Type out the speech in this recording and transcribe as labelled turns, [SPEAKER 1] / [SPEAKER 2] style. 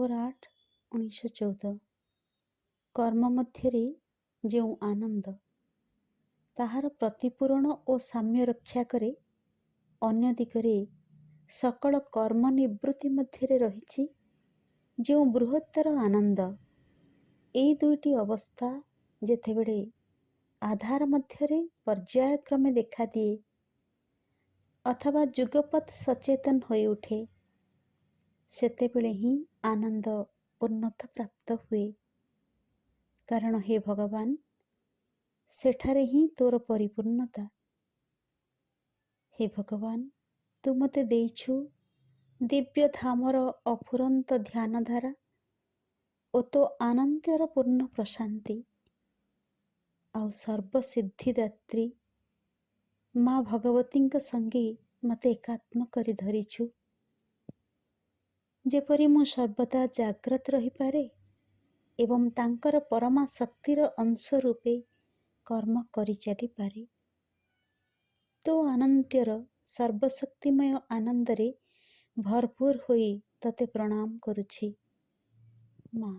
[SPEAKER 1] October 8, 1914। କର୍ମ ମଧ୍ୟରେ ଯେଉଁ ଆନନ୍ଦ, ତାହାର ପ୍ରତିପୂରଣ ଓ ସାମ୍ୟ ରକ୍ଷା କରେ, ଅନ୍ୟ ଦିଗରେ ସକଳ କର୍ମ ନିବୃତ୍ତି ମଧ୍ୟରେ ରହିଛି ଯେଉଁ ବୃହତ୍ତର ଆନନ୍ଦ। ଏଇ ଦୁଇଟି ଅବସ୍ଥା ଯେତେବେଳେ ଆଧାର ମଧ୍ୟରେ ପର୍ଯ୍ୟାୟକ୍ରମେ ଦେଖାଦିଏ ଅଥବା ଯୁଗପତ୍ ସଚେତନ ହୋଇ ଉଠେ, ସେତେବେଳେ ହିଁ ଆନନ୍ଦ ପୂର୍ଣ୍ଣତା ପ୍ରାପ୍ତ ହୁଏ। କାରଣ ହେ ଭଗବାନ, ସେଠାରେ ହିଁ ତୋର ପରିପୂର୍ଣ୍ଣତା। ହେ ଭଗବାନ, ତୁ ମୋତେ ଦେଇଛୁ ଦିବ୍ୟ ଧାମର ଅଫୁରନ୍ତ ଧ୍ୟାନଧାରା ଓ ତୋ ଆନନ୍ଦର ପୂର୍ଣ୍ଣ ପ୍ରଶାନ୍ତି। ଆଉ ସର୍ବସିଦ୍ଧିଦାତ୍ରୀ ମା ଭଗବତୀଙ୍କ ସଙ୍ଗେ ମୋତେ ଏକାତ୍ମ କରି ଧରିଛୁ, ଯେପରି ମୁଁ ସର୍ବଦା ଜାଗ୍ରତ ରହିପାରେ ଏବଂ ତାଙ୍କର ପରମା ଶକ୍ତିର ଅଂଶ ରୂପେ କର୍ମ କରିଚାଲିପାରେ। ତୋ ଆନନ୍ଦର ସର୍ବଶକ୍ତିମୟ ଆନନ୍ଦରେ ଭରପୁର ହୋଇ ତତେ ପ୍ରଣାମ କରୁଛି ମା।